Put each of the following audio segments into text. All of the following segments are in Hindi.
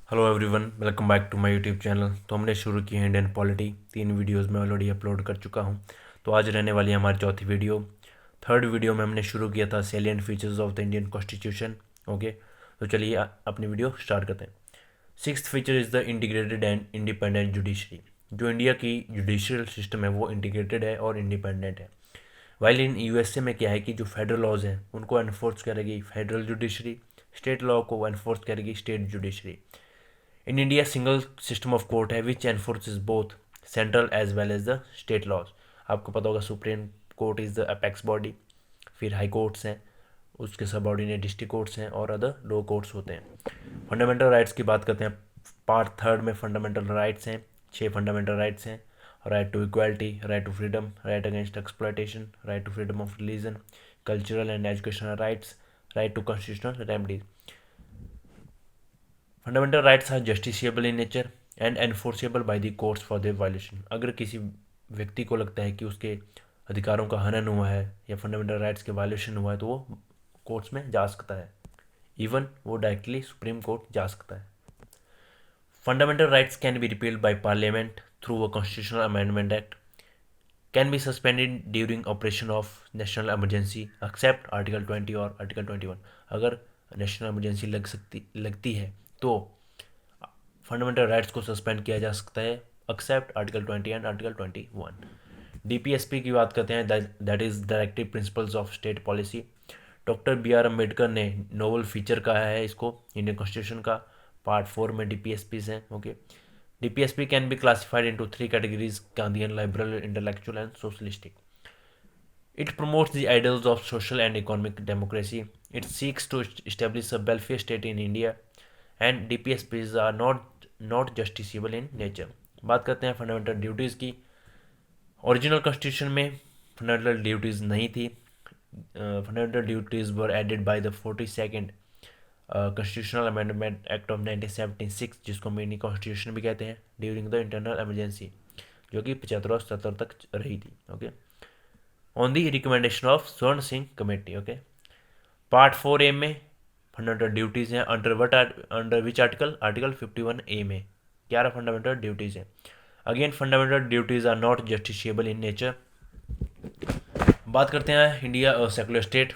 Hello everyone, welcome back to my YouTube channel. तो हमने शुरू की है इंडियन पॉलिटी। 3 वीडियोस में ऑलरेडी अपलोड कर चुका हूं। तो आज रहने वाली है हमारी चौथी वीडियो। थर्ड वीडियो में हमने शुरू किया था salient features of the Indian constitution. Okay, तो चलिए अपनी वीडियो स्टार्ट करते हैं। Sixth feature is the integrated and independent judiciary. जो इंडिया की जुडिशियल सिस्टम है वो इंटीग्रेटेड है और इंडिपेंडेंट है। वाइल इन यूएसए में क्या है कि जो फेडरल लॉज हैं उनको एनफोर्स करेगी फेडरल जुडिशरी, स्टेट लॉ को एनफोर्स करेगी state judiciary. In India, single system of court है which enforces both central as well as the state laws। आपको पता होगा supreme court is the apex body, फिर हाई कोर्ट्स हैं, उसके सबऑर्डिनेट डिस्ट्रिक्ट कोर्ट्स हैं और अदर लो कोर्ट्स होते हैं। फंडामेंटल राइट्स की बात करते हैं। पार्ट थर्ड में फंडामेंटल राइट्स हैं। 6 फंडामेंटल राइट्स हैं। Right to equality, right to freedom, right against exploitation, right to freedom of religion, cultural and educational rights, right to constitutional remedies. Fundamental rights are justiciable in nature and enforceable by the courts for their violation. अगर किसी व्यक्ति को लगता है कि उसके अधिकारों का हनन हुआ है या फंडामेंटल राइट्स के वायलेशन हुआ है तो वो कोर्ट्स में जा सकता है। इवन वो डायरेक्टली सुप्रीम कोर्ट जा सकता है। Fundamental rights can be repealed by parliament through a constitutional amendment act, can be suspended during operation of national emergency except article 20 और आर्टिकल 21। अगर नेशनल इमरजेंसी लगती है तो फंडामेंटल राइट्स को सस्पेंड किया जा सकता है except article 20 and article 21। DPSP की बात करते हैं, that is directive principles of state policy. Doctor B R Ambedkar ने नोवल फीचर कहा है इसको इंडियन कॉन्स्टिट्यूशन का। पार्ट 4 में डीपीएसपीज हैं। Okay, DPSP can be classified into 3 categories: Gandhian, liberal, intellectual and socialistic. It promotes the ideals of social and economic democracy. It seeks to establish a welfare state in India, and DPSPs are not justiciable in nature। बात करते हैं फंडामेंटल ड्यूटीज़ की। ओरिजिनल कॉन्स्टिट्यूशन में फंडामेंटल ड्यूटीज़ नहीं थी। Fundamental duties were added by the 42nd constitutional amendment act of 1976, जिसको मिनी कॉन्स्टिट्यूशन भी कहते हैं, ड्यूरिंग द इंटरनल इमरजेंसी, जो कि 75 और 77 तक रही थी। Okay, on the recommendation of Swaran Singh committee. Okay, part 4A में फंडामेंटल ड्यूटीज़ हैं। Under which article? Article 51A में 11 फंडामेंटल ड्यूटीज़ हैं। Again fundamental duties are not justiciable in nature. बात करते हैं इंडिया और secular state.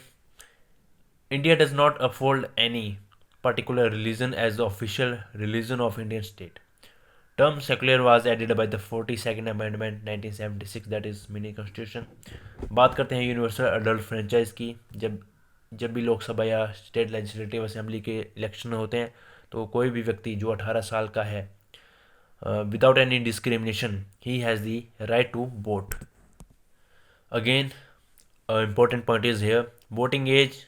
India does not uphold any particular religion as the official religion of Indian state. Term secular was added by the 42nd Amendment 1976, that is mini constitution। बात करते हैं यूनिवर्सल अडल्ट फ्रेंचाइज की। जब भी लोकसभा या स्टेट लेजिस्लेटिव असेंबली के इलेक्शन होते हैं तो कोई भी व्यक्ति जो 18 साल का है, without any discrimination, he has the right to vote. Again important point is here, voting age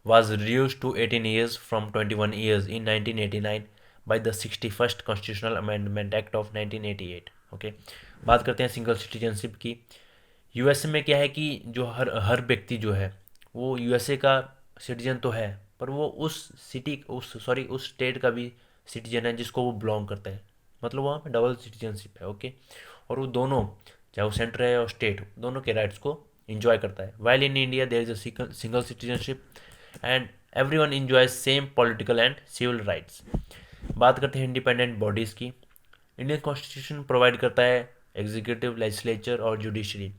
was reduced to 18 years from 21 years in 1989 by the 61st Constitutional Amendment Act of 1988। Okay, बात करते हैं सिंगल सिटीजनशिप की। यूएसए में क्या है कि जो हर हर व्यक्ति जो है वो यूएसए का सिटीजन तो है, पर वो उस स्टेट का भी सिटीजन है जिसको वो बिलोंग करता है। मतलब वहाँ पे डबल सिटीजनशिप है। ओके, और वो दोनों, चाहे वो सेंटर है और स्टेट, दोनों के राइट्स को इंजॉय करता है। While in India there is a single citizenship and everyone enjoys same political and civil rights. बात करते हैं इंडिपेंडेंट बॉडीज़ की। इंडियन कॉन्स्टिट्यूशन प्रोवाइड करता है एग्जीक्यूटिव, लेजिस्लेचर और जुडिशरी,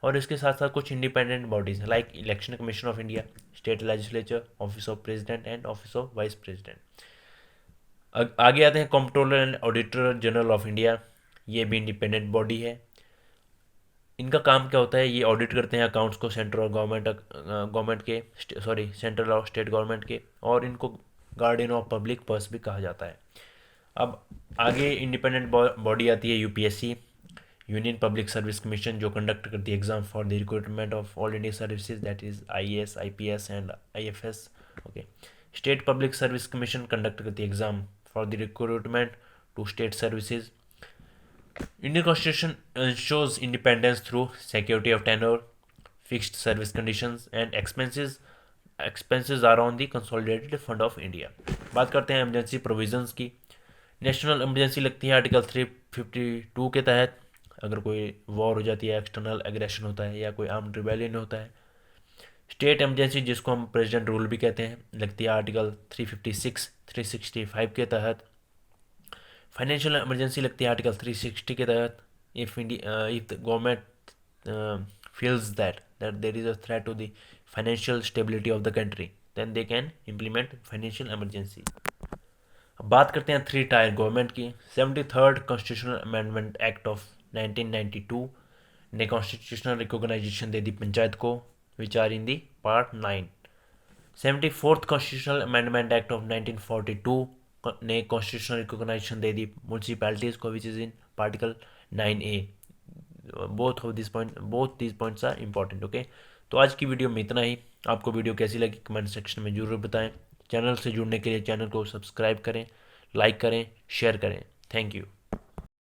और इसके साथ साथ कुछ इंडिपेंडेंट बॉडीज़ हैं like election commission of India, state legislature, office of president and office of vice president. आगे आते हैं comptroller and auditor general of India. ये भी इंडिपेंडेंट बॉडी है। इनका काम क्या होता है? ये ऑडिट करते हैं अकाउंट्स को सेंट्रल और गवर्नमेंट के, सेंट्रल और स्टेट गवर्नमेंट के, और इनको गार्डियन ऑफ पब्लिक पर्स भी कहा जाता है। अब आगे इंडिपेंडेंट बॉडी आती है UPSC, union public service commission, जो कंडक्ट करती है exam for the recruitment of all India services, that is IAS, IPS and IFS. Okay, state public service commission conduct करती है exam for the recruitment to state services. Indian Constitution ensures independence through security of tenure, fixed service conditions, and expenses. Expenses are on the consolidated fund of India। बात करते हैं इमरजेंसी प्रोविजंस की। नेशनल इमरजेंसी लगती है आर्टिकल 352 के तहत, अगर कोई वॉर हो जाती है, एक्सटर्नल एग्रेशन होता है या कोई आर्म्ड रिबेलियन होता है। स्टेट इमरजेंसी, जिसको हम प्रेसिडेंट रूल भी कहते हैं, लगती है आर्टिकल 356, 365 के तहत। फाइनेंशियल इमरजेंसी लगती है आर्टिकल 360 के तहत if the government feels that there is a threat to the financial stability of the country, then they can implement financial emergency. अब बात करते हैं थ्री टायर गवर्नमेंट की। 73rd constitutional amendment act of 1992 ने कॉन्स्टिट्यूशनल रिकॉग्नाइजेशन दे दी पंचायत को, which are in the part 9। 74th constitutional amendment act of 1942 ने कॉन्स्टिट्यूशनल रिकॉग्नाइजेशन दे दी म्यूनसिपैलिटीज को, which is in particle 9A। Both these points are important. Okay, तो आज की वीडियो में इतना ही। आपको वीडियो कैसी लगी कमेंट सेक्शन में जरूर बताएं। चैनल से जुड़ने के लिए चैनल को सब्सक्राइब करें, लाइक करें, शेयर करें। Thank you.